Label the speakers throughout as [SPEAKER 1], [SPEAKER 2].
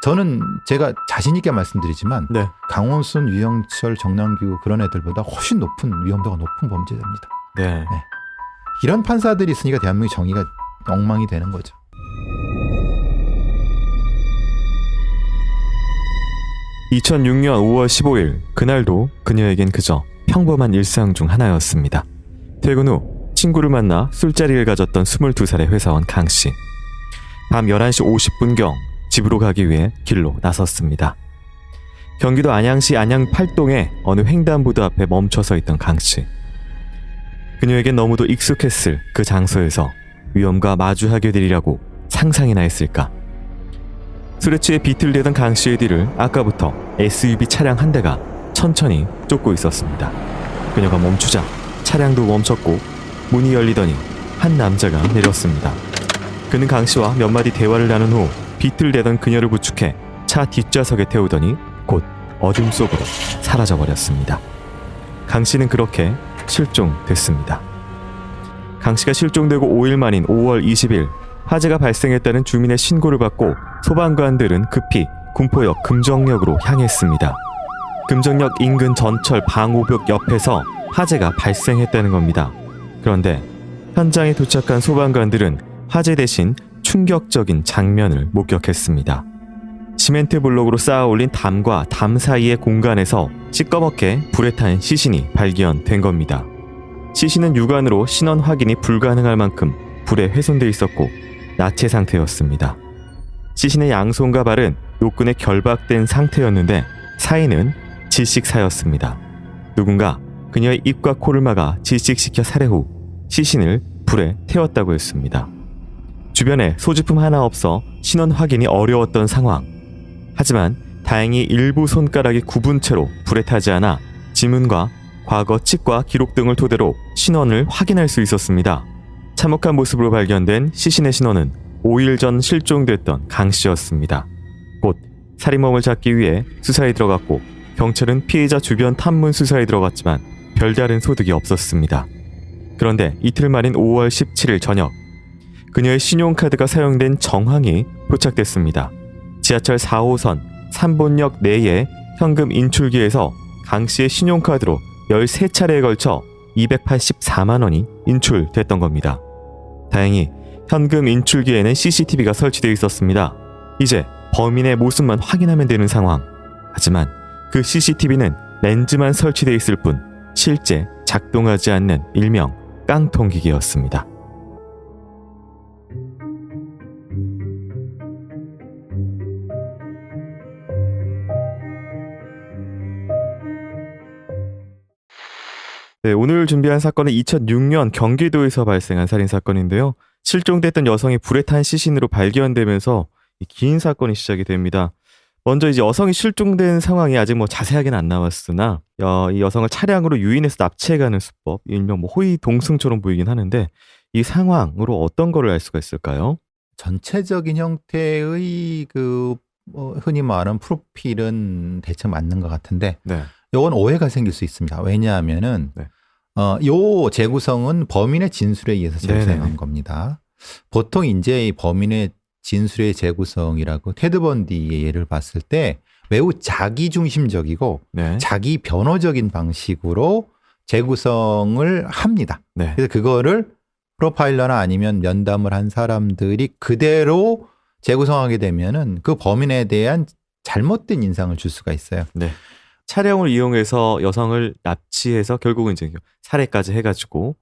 [SPEAKER 1] 저는 제가 자신 있게 말씀드리지만
[SPEAKER 2] 네.
[SPEAKER 1] 강원순, 유영철, 정남규 그런 애들보다 훨씬 높은 위험도가 높은 범죄자입니다.
[SPEAKER 2] 네.
[SPEAKER 1] 이런 판사들이 있으니까 대한민국 정의가 엉망이 되는 거죠.
[SPEAKER 2] (2006년 5월 15일) 그날도 그녀에겐 그저 평범한 일상 중 하나였습니다. 퇴근 후 친구를 만나 술자리를 가졌던 22살의 회사원 강씨. 밤 11시 50분경 집으로 가기 위해 길로 나섰습니다. 경기도 안양시 안양 팔동의 어느 횡단보도 앞에 멈춰서 있던 강씨. 그녀에겐 너무도 익숙했을 그 장소에서 위험과 마주하게 되리라고 상상이나 했을까. 술에 취해 비틀대던 강씨의 뒤를 아까부터 SUV 차량 한 대가 천천히 쫓고 있었습니다. 그녀가 멈추자 차량도 멈췄고 문이 열리더니 한 남자가 내렸습니다. 그는 강씨와 몇 마디 대화를 나눈 후 비틀대던 그녀를 부축해 차 뒷좌석에 태우더니 곧 어둠 속으로 사라져버렸습니다. 강씨는 그렇게 실종됐습니다. 강씨가 실종되고 5일 만인 5월 20일 화재가 발생했다는 주민의 신고를 받고 소방관들은 급히 군포역 금정역으로 향했습니다. 금정역 인근 전철 방호벽 옆에서 화재가 발생했다는 겁니다. 그런데 현장에 도착한 소방관들은 화재 대신 충격적인 장면을 목격했습니다. 시멘트 블록으로 쌓아 올린 담과 담 사이의 공간에서 시꺼멓게 불에 탄 시신이 발견된 겁니다. 시신은 육안으로 신원 확인이 불가능할 만큼 불에 훼손돼 있었고 나체 상태였습니다. 시신의 양손과 발은 노끈에 결박된 상태였는데 사인은 질식사였습니다. 누군가 그녀의 입과 코를 막아 질식시켜 살해 후 시신을 불에 태웠다고 했습니다. 주변에 소지품 하나 없어 신원 확인이 어려웠던 상황. 하지만 다행히 일부 손가락이 굽은 채로 불에 타지 않아 지문과 과거 치과 기록 등을 토대로 신원을 확인할 수 있었습니다. 참혹한 모습으로 발견된 시신의 신원은 5일 전 실종됐던 강씨였습니다. 곧 살인범을 잡기 위해 수사에 들어갔고 경찰은 피해자 주변 탐문 수사에 들어갔지만 별다른 소득이 없었습니다. 그런데 이틀 만인 5월 17일 저녁 그녀의 신용카드가 사용된 정황이 도착됐습니다. 지하철 4호선 3본역 내의 현금 인출기에서 강씨의 신용카드로 13차례에 걸쳐 284만 원이 인출됐던 겁니다. 다행히 현금 인출기에는 CCTV가 설치되어 있었습니다. 이제 범인의 모습만 확인하면 되는 상황. 하지만 그 CCTV는 렌즈만 설치되어 있을 뿐 실제 작동하지 않는 일명 깡통기계였습니다. 네, 오늘 준비한 사건은 2006년 경기도에서 발생한 살인사건인데요. 실종됐던 여성이 불에 탄 시신으로 발견되면서 긴 사건이 시작이 됩니다. 먼저 이제 여성이 실종된 상황이 아직 자세하게는 안 나왔으나 이 여성을 차량으로 유인해서 납치해가는 수법, 일명 호의 동승처럼 보이긴 하는데 이 상황으로 어떤 거를 알 수가 있을까요?
[SPEAKER 1] 전체적인 형태의 흔히 말하는 프로필은 대체 맞는 것 같은데
[SPEAKER 2] 네.
[SPEAKER 1] 이건 오해가 생길 수 있습니다. 왜냐하면은
[SPEAKER 2] 네.
[SPEAKER 1] 요 재구성은 범인의 진술에 의해서 재구성한 겁니다. 보통 이제 범인의 진술의 재구성이라고 테드 번디의 예를 봤을 때 매우 자기중심적이고
[SPEAKER 2] 네.
[SPEAKER 1] 자기 변호적인 방식으로 재구성을 합니다.
[SPEAKER 2] 네.
[SPEAKER 1] 그래서 그거를 프로파일러나 아니면 면담을 한 사람들이 그대로 재구성하게 되면은 그 범인에 대한 잘못된 인상을 줄 수가 있어요.
[SPEAKER 2] 네. 차량을 이용해서 여성을 납치해서 결국은 이제 살해까지 해가지고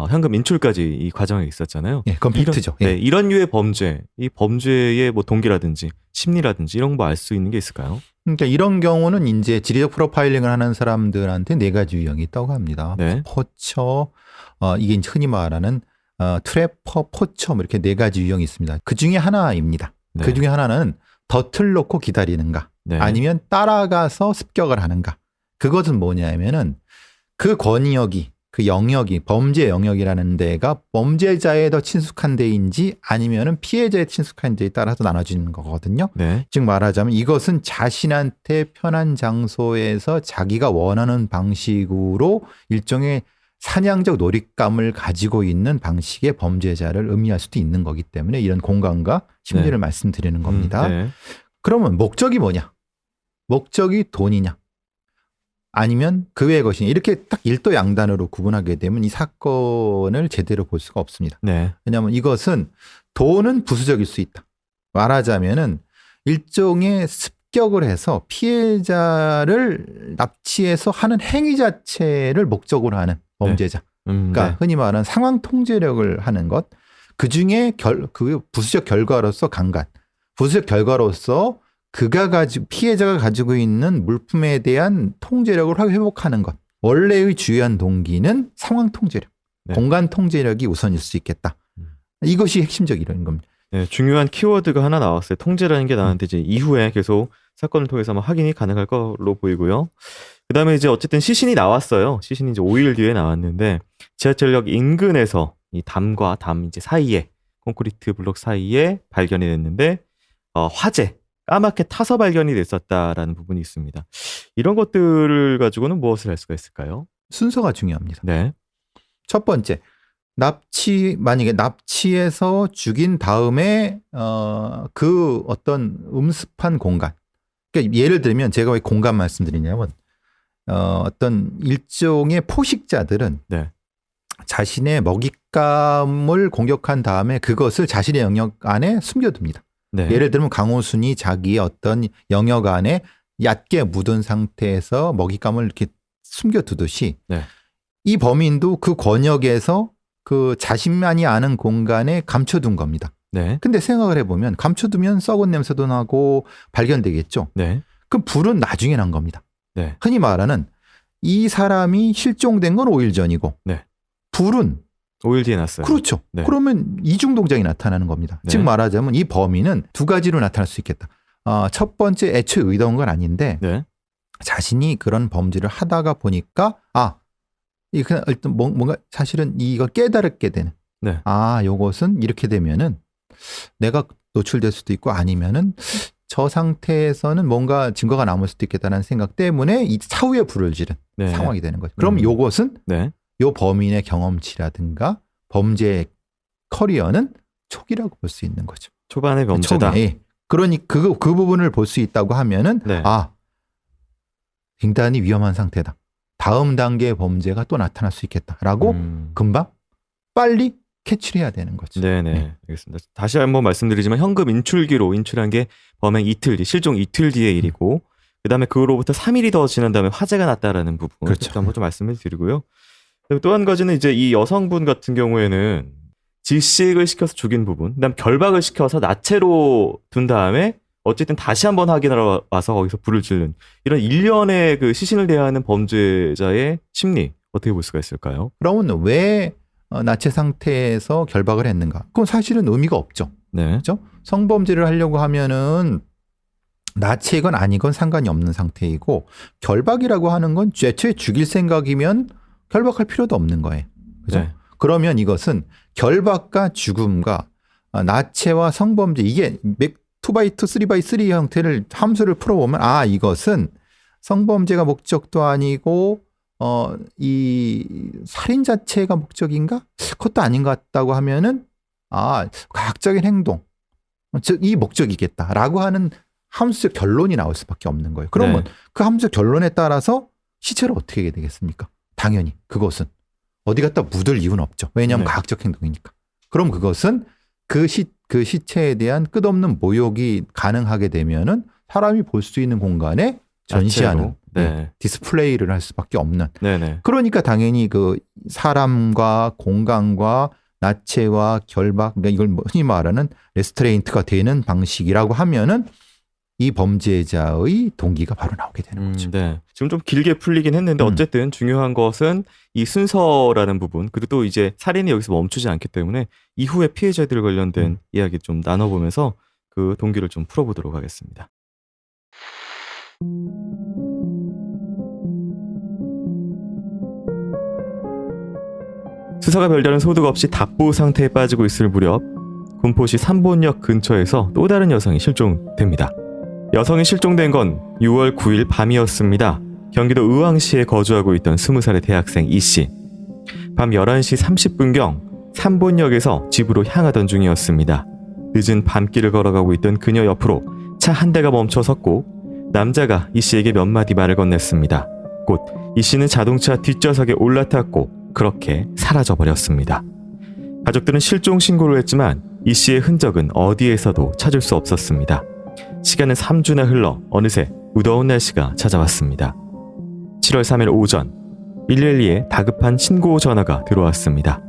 [SPEAKER 2] 현금 인출까지 이 과정에 있었잖아요.
[SPEAKER 1] 예, 그건 팩트죠.
[SPEAKER 2] 이런 류의 범죄, 이 범죄의 동기라든지 심리라든지 이런 거 알 수 있는 게 있을까요?
[SPEAKER 1] 그러니까 이런 경우는 이제 지리적 프로파일링을 하는 사람들한테 4가지 유형이 있다고 합니다.
[SPEAKER 2] 네.
[SPEAKER 1] 포처, 이게 흔히 말하는 트래퍼, 포처 이렇게 4가지 유형이 있습니다. 그 중에 하나입니다.
[SPEAKER 2] 네.
[SPEAKER 1] 그 중에 하나는 덫을 놓고 기다리는가
[SPEAKER 2] 네.
[SPEAKER 1] 아니면 따라가서 습격을 하는가. 그것은 뭐냐면은 그 권역이 그 영역이 범죄 영역이라는 데가 범죄자에 더 친숙한 데인지 아니면은 피해자에 친숙한 데에 따라서 나눠지는 거거든요.
[SPEAKER 2] 네.
[SPEAKER 1] 즉 말하자면 이것은 자신한테 편한 장소에서 자기가 원하는 방식으로 일종의 사냥적 놀잇감을 가지고 있는 방식의 범죄자를 의미할 수도 있는 거기 때문에 이런 공간과 심리를 말씀드리는 겁니다.
[SPEAKER 2] 네.
[SPEAKER 1] 그러면 목적이 뭐냐? 목적이 돈이냐? 아니면 그 외의 것이냐? 이렇게 딱 일도양단으로 구분하게 되면 이 사건을 제대로 볼 수가 없습니다.
[SPEAKER 2] 네.
[SPEAKER 1] 왜냐하면 이것은 돈은 부수적일 수 있다. 말하자면은 일종의 습격을 해서 피해자를 납치해서 하는 행위 자체를 목적으로 하는 범죄자. 그러니까
[SPEAKER 2] 네.
[SPEAKER 1] 흔히 말하는 상황 통제력을 하는 것. 그 중에 그 부수적 결과로서 강간. 부수적 결과로서 피해자가 가지고 있는 물품에 대한 통제력을 회복하는 것. 원래의 주요한 동기는 상황 통제력,
[SPEAKER 2] 네.
[SPEAKER 1] 공간 통제력이 우선일 수 있겠다. 이것이 핵심적인 겁니다.
[SPEAKER 2] 네, 중요한 키워드가 하나 나왔어요. 통제라는 게 나왔는데 이제 이후에 계속 사건을 통해서 아마 확인이 가능할 걸로 보이고요. 그다음에 이제 어쨌든 시신이 나왔어요. 시신이 이제 5일 뒤에 나왔는데 지하철역 인근에서 이 담과 담 이제 사이에 콘크리트 블록 사이에 발견이 됐는데 화재 까맣게 타서 발견이 됐었다라는 부분이 있습니다. 이런 것들을 가지고는 무엇을 할 수가 있을까요?
[SPEAKER 1] 순서가 중요합니다.
[SPEAKER 2] 네,
[SPEAKER 1] 첫 번째, 만약에 납치해서 죽인 다음에 그 어떤 음습한 공간. 그러니까 예를 들면 제가 왜 공간 말씀드리냐면 어떤 일종의 포식자들은
[SPEAKER 2] 네,
[SPEAKER 1] 자신의 먹잇감을 공격한 다음에 그것을 자신의 영역 안에 숨겨둡니다.
[SPEAKER 2] 네.
[SPEAKER 1] 예를 들면 강호순이 자기의 어떤 영역 안에 얕게 묻은 상태에서 먹잇감을 이렇게 숨겨두듯이
[SPEAKER 2] 네.
[SPEAKER 1] 이 범인도 그 권역에서 그 자신만이 아는 공간에 감춰둔 겁니다.
[SPEAKER 2] 네,
[SPEAKER 1] 근데 생각을 해보면 감춰두면 썩은 냄새도 나고 발견되겠죠.
[SPEAKER 2] 네,
[SPEAKER 1] 그럼 불은 나중에 난 겁니다.
[SPEAKER 2] 네.
[SPEAKER 1] 흔히 말하는 이 사람이 실종된 건 5일 전이고
[SPEAKER 2] 네.
[SPEAKER 1] 불은
[SPEAKER 2] 5일 뒤에 났어요.
[SPEAKER 1] 그렇죠.
[SPEAKER 2] 네.
[SPEAKER 1] 그러면 이중 동작이 나타나는 겁니다.
[SPEAKER 2] 네.
[SPEAKER 1] 즉 말하자면 이 범인은 두 가지로 나타날 수 있겠다. 첫 번째 애초에 의도한 건 아닌데
[SPEAKER 2] 네,
[SPEAKER 1] 자신이 그런 범죄를 하다가 보니까 그냥 일단 뭔가 사실은 이걸 깨달게 되는.
[SPEAKER 2] 네.
[SPEAKER 1] 요것은 이렇게 되면은 내가 노출될 수도 있고 아니면은 저 상태에서는 뭔가 증거가 남을 수도 있겠다는 생각 때문에 이 차후에 불을 지른
[SPEAKER 2] 네.
[SPEAKER 1] 상황이 되는 거죠. 그럼 요것은
[SPEAKER 2] 네.
[SPEAKER 1] 요 범인의 경험치라든가 범죄 커리어는 초기라고 볼 수 있는 거죠.
[SPEAKER 2] 초반의 범죄다.
[SPEAKER 1] 초기. 그러니 그 부분을 볼 수 있다고 하면은
[SPEAKER 2] 네.
[SPEAKER 1] 굉장히 위험한 상태다. 다음 단계의 범죄가 또 나타날 수 있겠다라고 금방 빨리 캐치를 해야 되는 거죠.
[SPEAKER 2] 네네.
[SPEAKER 1] 네.
[SPEAKER 2] 알겠습니다. 다시 한번 말씀드리지만 현금 인출기로 인출한 게 범행 이틀 뒤, 실종 이틀 뒤의 일이고 그다음에 그로부터 3일이 더 지난 다음에 화재가 났다라는 부분
[SPEAKER 1] 그렇죠.
[SPEAKER 2] 한번 좀 말씀을 드리고요. 또 한 가지는 이제 이 여성분 같은 경우에는 질식을 시켜서 죽인 부분, 그다음 결박을 시켜서 나체로 둔 다음에 어쨌든 다시 한번 확인하러 와서 거기서 불을 지른 이런 일련의 그 시신을 대하는 범죄자의 심리 어떻게 볼 수가 있을까요?
[SPEAKER 1] 그러면 왜 나체 상태에서 결박을 했는가? 그건 사실은 의미가 없죠.
[SPEAKER 2] 네.
[SPEAKER 1] 그렇죠? 성범죄를 하려고 하면은 나체건 아니건 상관이 없는 상태이고 결박이라고 하는 건 애초에 죽일 생각이면 결박할 필요도 없는 거예요. 그죠?
[SPEAKER 2] 네.
[SPEAKER 1] 그러면 이것은 결박과 죽음과 나체와 성범죄 이게 2x2, 3x3 형태를 함수를 풀어보면 이것은 성범죄가 목적도 아니고 이 살인 자체가 목적인가? 그것도 아닌 것 같다고 하면은 과학적인 행동 즉 이 목적이겠다라고 하는 함수적 결론이 나올 수밖에 없는 거예요. 그러면
[SPEAKER 2] 네.
[SPEAKER 1] 그 함수적 결론에 따라서 시체를 어떻게 해야 되겠습니까? 당연히 그것은 어디 갖다 묻을 이유는 없죠. 왜냐하면
[SPEAKER 2] 네.
[SPEAKER 1] 과학적 행동이니까. 그럼 그것은 그 시체에 대한 끝없는 모욕이 가능하게 되면은 사람이 볼 수 있는 공간에 전시하는
[SPEAKER 2] 네.
[SPEAKER 1] 디스플레이를 할 수밖에 없는.
[SPEAKER 2] 네네.
[SPEAKER 1] 그러니까 당연히 그 사람과 공간과 나체와 결박, 그러니까 이걸 흔히 말하는 레스트레인트가 되는 방식이라고 하면은 이 범죄자의 동기가 바로 나오게 되는 거죠.
[SPEAKER 2] 네. 지금 좀 길게 풀리긴 했는데 어쨌든 중요한 것은 이 순서라는 부분 그리고 또 이제 살인이 여기서 멈추지 않기 때문에 이후에 피해자들 관련된 이야기 좀 나눠보면서 그 동기를 좀 풀어보도록 하겠습니다. 수사가 별다른 소득 없이 답보 상태에 빠지고 있을 무렵 군포시 삼본역 근처에서 또 다른 여성이 실종됩니다. 여성이 실종된 건 6월 9일 밤이었습니다. 경기도 의왕시에 거주하고 있던 20살의 대학생 이씨. 밤 11시 30분경 삼본역에서 집으로 향하던 중이었습니다. 늦은 밤길을 걸어가고 있던 그녀 옆으로 차 한 대가 멈춰 섰고 남자가 이 씨에게 몇 마디 말을 건넸습니다. 곧 이 씨는 자동차 뒷좌석에 올라탔고 그렇게 사라져버렸습니다. 가족들은 실종 신고를 했지만 이 씨의 흔적은 어디에서도 찾을 수 없었습니다. 시간은 3주나 흘러 어느새 무더운 날씨가 찾아왔습니다. 7월 3일 오전 112에 다급한 신고 전화가 들어왔습니다.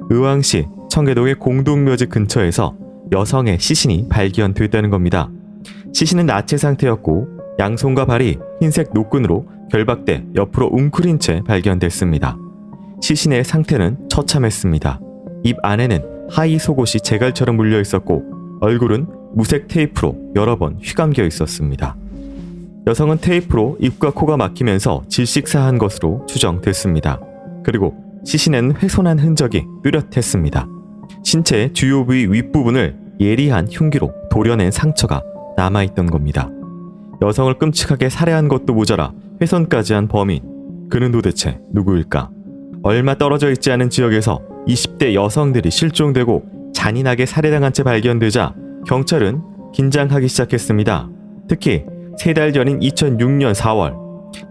[SPEAKER 2] 의왕시 청계동의 공동묘지 근처에서 여성의 시신이 발견됐다는 겁니다. 시신은 나체 상태였고 양손과 발이 흰색 노끈으로 결박돼 옆으로 웅크린 채 발견됐습니다. 시신의 상태는 처참했습니다. 입 안에는 하이 속옷이 제갈처럼 물려 있었고 얼굴은 무색 테이프로 여러 번 휘감겨 있었습니다. 여성은 테이프로 입과 코가 막히면서 질식사한 것으로 추정됐습니다. 그리고 시신에는 훼손한 흔적이 뚜렷했습니다. 신체의 주요 부위 윗부분을 예리한 흉기로 도려낸 상처가 남아있던 겁니다. 여성을 끔찍하게 살해한 것도 모자라 훼손까지 한 범인, 그는 도대체 누구일까? 얼마 떨어져 있지 않은 지역에서 20대 여성들이 실종되고 잔인하게 살해당한 채 발견되자 경찰은 긴장하기 시작했습니다. 특히 3달 전인 2006년 4월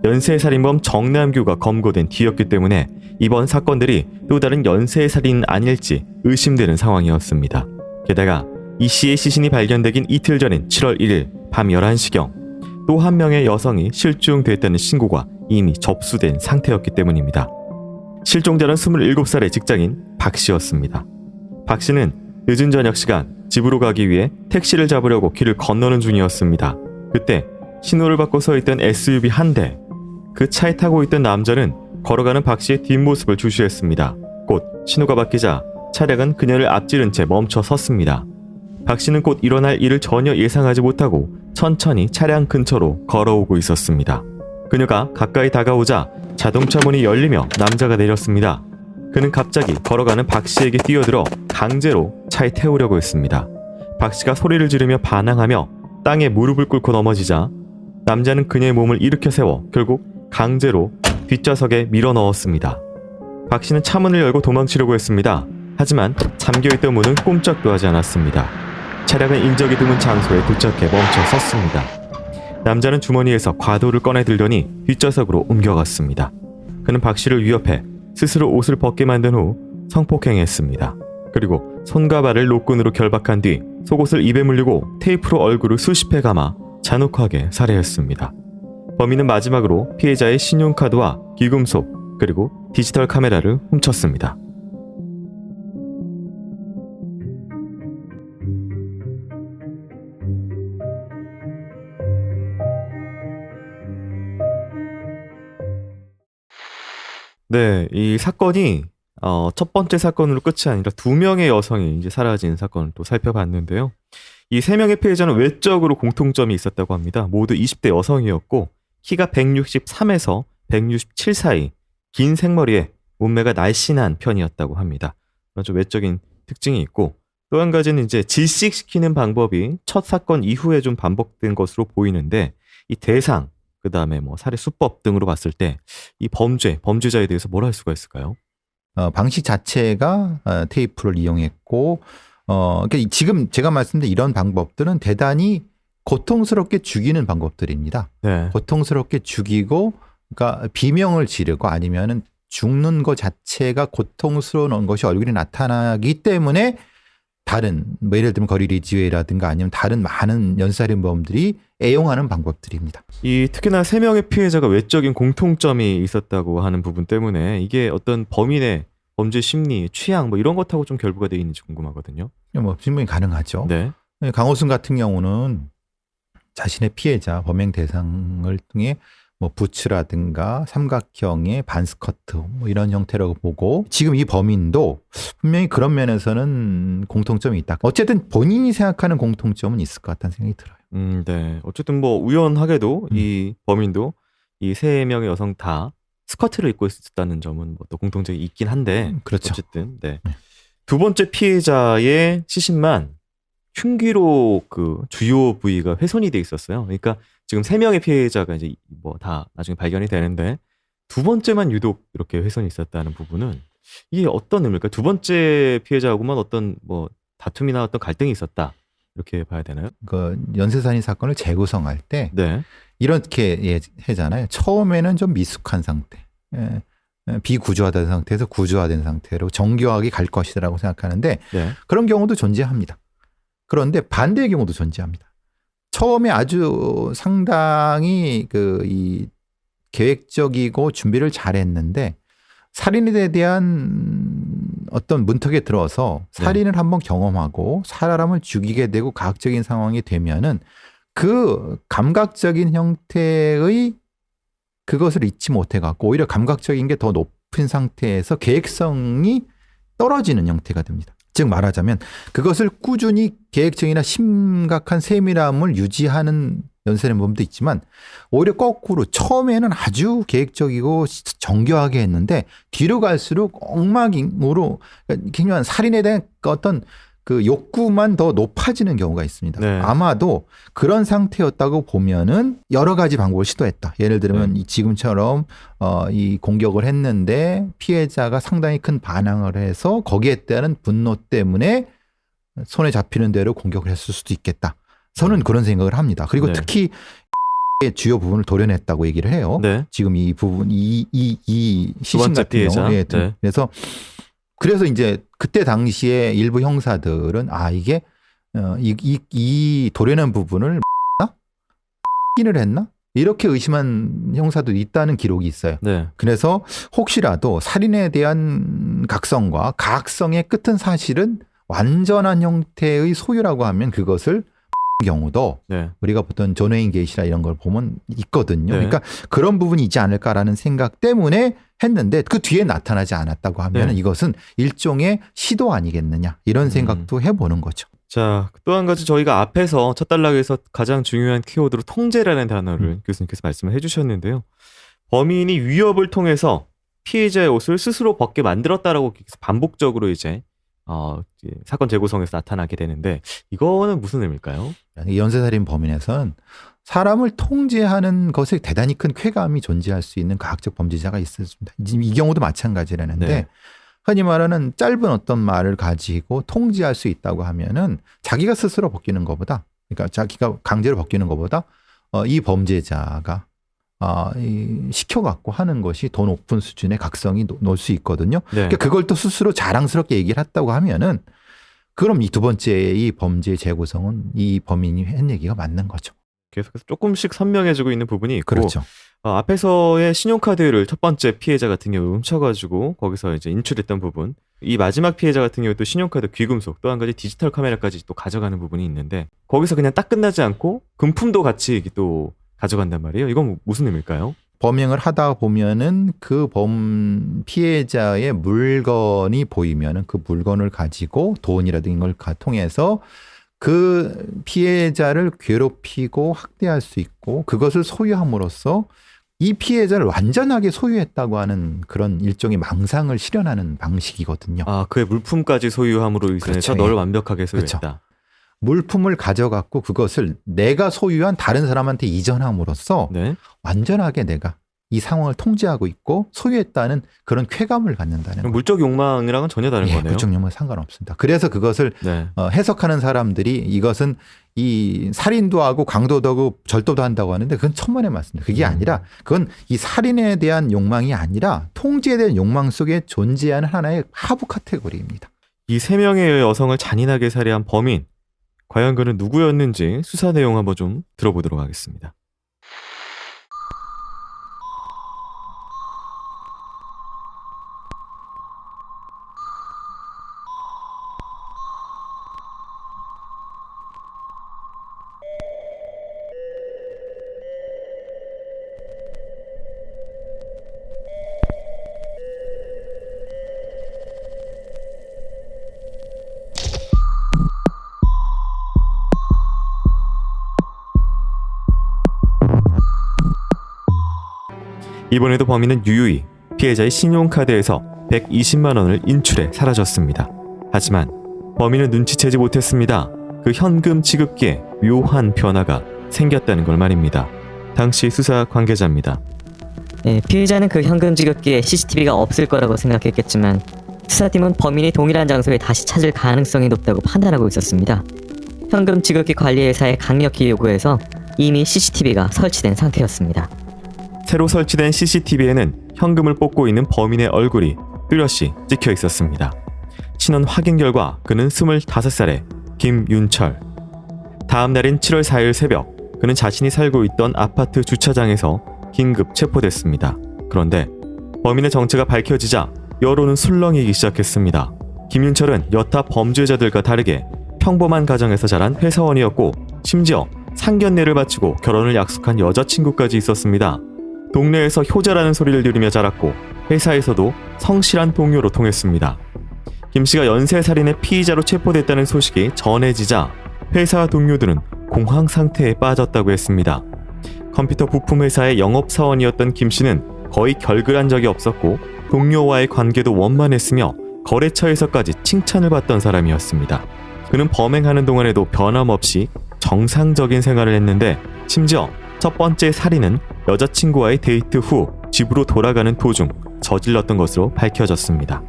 [SPEAKER 2] 연쇄살인범 정남규가 검거된 뒤였기 때문에 이번 사건들이 또 다른 연쇄살인은 아닐지 의심되는 상황이었습니다. 게다가 이 씨의 시신이 발견되긴 이틀 전인 7월 1일 밤 11시경 또 한 명의 여성이 실종됐다는 신고가 이미 접수된 상태였기 때문입니다. 실종자는 27살의 직장인 박 씨였습니다. 박 씨는 늦은 저녁 시간 집으로 가기 위해 택시를 잡으려고 길을 건너는 중이었습니다. 그때 신호를 받고 서 있던 SUV 한 대, 그 차에 타고 있던 남자는 걸어가는 박 씨의 뒷모습을 주시했습니다. 곧 신호가 바뀌자 차량은 그녀를 앞지른 채 멈춰 섰습니다. 박 씨는 곧 일어날 일을 전혀 예상하지 못하고 천천히 차량 근처로 걸어오고 있었습니다. 그녀가 가까이 다가오자 자동차 문이 열리며 남자가 내렸습니다. 그는 갑자기 걸어가는 박 씨에게 뛰어들어 강제로 차에 태우려고 했습니다. 박 씨가 소리를 지르며 반항하며 땅에 무릎을 꿇고 넘어지자 남자는 그녀의 몸을 일으켜 세워 결국 강제로 뒷좌석에 밀어 넣었습니다. 박 씨는 차문을 열고 도망치려고 했습니다. 하지만 잠겨있던 문은 꼼짝도 하지 않았습니다. 차량은 인적이 드문 장소에 도착해 멈춰 섰습니다. 남자는 주머니에서 과도를 꺼내 들더니 뒷좌석으로 옮겨갔습니다. 그는 박 씨를 위협해 스스로 옷을 벗게 만든 후 성폭행했습니다. 그리고 손과 발을 노끈으로 결박한 뒤 속옷을 입에 물리고 테이프로 얼굴을 수십 회 감아 잔혹하게 살해했습니다. 범인은 마지막으로 피해자의 신용카드와 귀금속 그리고 디지털 카메라를 훔쳤습니다. 네, 이 사건이 첫 번째 사건으로 끝이 아니라 2명의 여성이 이제 사라진 사건을 또 살펴봤는데요. 이 3명의 피해자는 외적으로 공통점이 있었다고 합니다. 모두 20대 여성이었고 키가 163에서 167 사이, 긴 생머리에 몸매가 날씬한 편이었다고 합니다. 좀 외적인 특징이 있고 또 한 가지는 이제 질식시키는 방법이 첫 사건 이후에 좀 반복된 것으로 보이는데 이 대상, 그 다음에 뭐 살해 수법 등으로 봤을 때 이 범죄자에 대해서 뭘 할 수가 있을까요?
[SPEAKER 1] 방식 자체가 테이프를 이용했고, 그러니까 지금 제가 말씀드린 이런 방법들은 대단히 고통스럽게 죽이는 방법들입니다.
[SPEAKER 2] 네.
[SPEAKER 1] 고통스럽게 죽이고, 그러니까 비명을 지르고 아니면은 죽는 것 자체가 고통스러운 것이 얼굴에 나타나기 때문에 다른 뭐 예를 들면 거리 리지웨이라든가 아니면 다른 많은 연쇄살인범들이 애용하는 방법들입니다.
[SPEAKER 2] 이 특히나 3명의 피해자가 외적인 공통점이 있었다고 하는 부분 때문에 이게 어떤 범인의 범죄 심리, 취향 뭐 이런 것하고 좀 결부가 되어 있는지 궁금하거든요.
[SPEAKER 1] 뭐 분명히 가능하죠.
[SPEAKER 2] 네.
[SPEAKER 1] 강호순 같은 경우는 자신의 피해자 범행 대상을 통해 뭐 부츠라든가 삼각형의 반스커트 뭐 이런 형태라고 보고 지금 이 범인도 분명히 그런 면에서는 공통점이 있다. 어쨌든 본인이 생각하는 공통점은 있을 것 같다는 생각이 들어요.
[SPEAKER 2] 네. 어쨌든 뭐 우연하게도 이 범인도 이 3명의 여성 다 스커트를 입고 있었다는 점은 뭐 또 공통점이 있긴 한데
[SPEAKER 1] 그렇죠.
[SPEAKER 2] 어쨌든 네. 두 번째 피해자의 시신만 흉기로 그 주요 부위가 훼손이 돼 있었어요. 그러니까 지금 3명의 피해자가 이제 뭐 다 나중에 발견이 되는데 두 번째만 유독 이렇게 훼손이 있었다는 부분은 이게 어떤 의미일까? 두 번째 피해자하고만 어떤 뭐 다툼이나 어떤 갈등이 있었다. 이렇게 봐야 되나요?
[SPEAKER 1] 그 연쇄살인 사건을 재구성할 때
[SPEAKER 2] 네.
[SPEAKER 1] 이렇게 하잖아요. 처음에는 좀 미숙한 상태, 비구조화된 상태에서 구조화된 상태로 정교하게 갈 것이라고 생각하는데
[SPEAKER 2] 네.
[SPEAKER 1] 그런 경우도 존재합니다. 그런데 반대의 경우도 존재합니다. 처음에 아주 상당히 이 계획적이고 준비를 잘했는데 살인에 대한 어떤 문턱에 들어서 살인을 한번 경험하고 사람을 죽이게 되고 가학적인 상황이 되면은 그 감각적인 형태의 그것을 잊지 못해 갖고 오히려 감각적인 게 더 높은 상태에서 계획성이 떨어지는 형태가 됩니다. 즉 말하자면 그것을 꾸준히 계획적이나 심각한 세밀함을 유지하는 연쇄살인범도 있지만 오히려 거꾸로 처음에는 아주 계획적이고 정교하게 했는데 뒤로 갈수록 엉망으로 굉장한 살인에 대한 어떤 그 욕구만 더 높아지는 경우가 있습니다.
[SPEAKER 2] 네.
[SPEAKER 1] 아마도 그런 상태였다고 보면은 여러 가지 방법을 시도했다. 예를 들면 지금처럼 이 공격을 했는데 피해자가 상당히 큰 반항을 해서 거기에 따른 분노 때문에 손에 잡히는 대로 공격을 했을 수도 있겠다. 저는 그런 생각을 합니다. 그리고
[SPEAKER 2] 네.
[SPEAKER 1] 특히 주요 부분을 도려냈다고 얘기를 해요.
[SPEAKER 2] 네.
[SPEAKER 1] 지금 이 부분 이
[SPEAKER 2] 두 번째
[SPEAKER 1] 시신 같은
[SPEAKER 2] 피해자.
[SPEAKER 1] 경우에
[SPEAKER 2] 네.
[SPEAKER 1] 그래서 이제 그때 당시에 일부 형사들은 이게 이 도려낸 부분을 를 했나? 이렇게 의심한 형사도 있다는 기록이 있어요.
[SPEAKER 2] 네.
[SPEAKER 1] 그래서 혹시라도 살인에 대한 각성과 가학성의 끝은 사실은 완전한 형태의 소유라고 하면 그것을 경우도
[SPEAKER 2] 네.
[SPEAKER 1] 우리가 보통 존 웨인 게이시나 이런 걸 보면 있거든요.
[SPEAKER 2] 네.
[SPEAKER 1] 그러니까 그런 부분이 있지 않을까라는 생각 때문에 했는데 그 뒤에 나타나지 않았다고 하면
[SPEAKER 2] 네.
[SPEAKER 1] 이것은 일종의 시도 아니겠느냐 이런 생각도 해보는 거죠.
[SPEAKER 2] 자, 또 한 가지 저희가 앞에서 첫 단락에서 가장 중요한 키워드로 통제라는 단어를 교수님께서 말씀을 해주셨는데요. 범인이 위협을 통해서 피해자의 옷을 스스로 벗게 만들었다라고 반복적으로 이제 사건 재구성에서 나타나게 되는데 이거는 무슨 의미일까요?
[SPEAKER 1] 이 연쇄살인 범인에서는 사람을 통제하는 것에 대단히 큰 쾌감이 존재할 수 있는 과학적 범죄자가 있었습니다. 지금 이 경우도 마찬가지라는데
[SPEAKER 2] 네.
[SPEAKER 1] 흔히 말하는 짧은 어떤 말을 가지고 통제할 수 있다고 하면은 자기가 스스로 벗기는 것보다 그러니까 자기가 강제로 벗기는 것보다 이 범죄자가 시켜갖고 하는 것이 더 높은 수준의 각성이 놓을 수 있거든요.
[SPEAKER 2] 네.
[SPEAKER 1] 그러니까 그걸 또 스스로 자랑스럽게 얘기를 했다고 하면은 그럼 이 두 번째 이 범죄의 재구성은 이 범인이 한 얘기가 맞는 거죠.
[SPEAKER 2] 계속해서 조금씩 선명해지고 있는 부분이 있고
[SPEAKER 1] 그렇죠.
[SPEAKER 2] 앞에서의 신용카드를 첫 번째 피해자 같은 경우 훔쳐가지고 거기서 이제 인출했던 부분 이 마지막 피해자 같은 경우 또 신용카드 귀금속 또 한 가지 디지털 카메라까지 또 가져가는 부분이 있는데 거기서 그냥 딱 끝나지 않고 금품도 같이 또 가져간단 말이에요. 이건 무슨 의미일까요?
[SPEAKER 1] 범행을 하다 보면은 그 피해자의 물건이 보이면은 그 물건을 가지고 돈이라든가 이걸 통해서 그 피해자를 괴롭히고 학대할 수 있고 그것을 소유함으로써 이 피해자를 완전하게 소유했다고 하는 그런 일종의 망상을 실현하는 방식이거든요.
[SPEAKER 2] 그의 물품까지 소유함으로 인해서
[SPEAKER 1] 그렇죠.
[SPEAKER 2] 너를 완벽하게 소유했다.
[SPEAKER 1] 그렇죠. 물품을 가져갖고 그것을 내가 소유한 다른 사람한테 이전함으로써
[SPEAKER 2] 네.
[SPEAKER 1] 완전하게 내가 이 상황을 통제하고 있고 소유했다는 그런 쾌감을 갖는다는 거예요.
[SPEAKER 2] 물적 욕망이랑은 전혀 다른 거네요.
[SPEAKER 1] 물적 욕망은 상관없습니다. 그래서 그것을
[SPEAKER 2] 네.
[SPEAKER 1] 해석하는 사람들이 이것은 이 살인도 하고 강도도 하고 절도도 한다고 하는데 그건 천만의 말씀입니다. 그게 아니라 그건 이 살인에 대한 욕망이 아니라 통제에 대한 욕망 속에 존재하는 하나의 하부 카테고리입니다.
[SPEAKER 2] 이 3명의 여성을 잔인하게 살해한 범인 과연 그는 누구였는지 수사 내용 한번 좀 들어보도록 하겠습니다. 이번에도 범인은 유유히 피해자의 신용카드에서 120만 원을 인출해 사라졌습니다. 하지만 범인은 눈치채지 못했습니다. 그 현금 지급기에 묘한 변화가 생겼다는 걸 말입니다. 당시 수사 관계자입니다.
[SPEAKER 3] 네, 피의자는 그 현금 지급기에 CCTV가 없을 거라고 생각했겠지만 수사팀은 범인이 동일한 장소에 다시 찾을 가능성이 높다고 판단하고 있었습니다. 현금 지급기 관리회사에 강력히 요구해서 이미 CCTV가 설치된 상태였습니다.
[SPEAKER 2] 새로 설치된 CCTV에는 현금을 뽑고 있는 범인의 얼굴이 뚜렷이 찍혀 있었습니다. 신원 확인 결과 그는 25살의 김윤철. 다음 날인 7월 4일 새벽, 그는 자신이 살고 있던 아파트 주차장에서 긴급 체포됐습니다. 그런데 범인의 정체가 밝혀지자 여론은 술렁이기 시작했습니다. 김윤철은 여타 범죄자들과 다르게 평범한 가정에서 자란 회사원이었고 심지어 상견례를 마치고 결혼을 약속한 여자친구까지 있었습니다. 동네에서 효자라는 소리를 들으며 자랐고 회사에서도 성실한 동료로 통했습니다. 김 씨가 연쇄살인의 피의자로 체포됐다는 소식이 전해지자 회사 동료들은 공황 상태에 빠졌다고 했습니다. 컴퓨터 부품 회사의 영업사원이었던 김 씨는 거의 결근한 적이 없었고 동료와의 관계도 원만했으며 거래처에서까지 칭찬을 받던 사람이었습니다. 그는 범행하는 동안에도 변함없이 정상적인 생활을 했는데 심지어 첫 번째 살인은 여자친구와의 데이트 후 집으로 돌아가는 도중 저질렀던 것으로 밝혀졌습니다.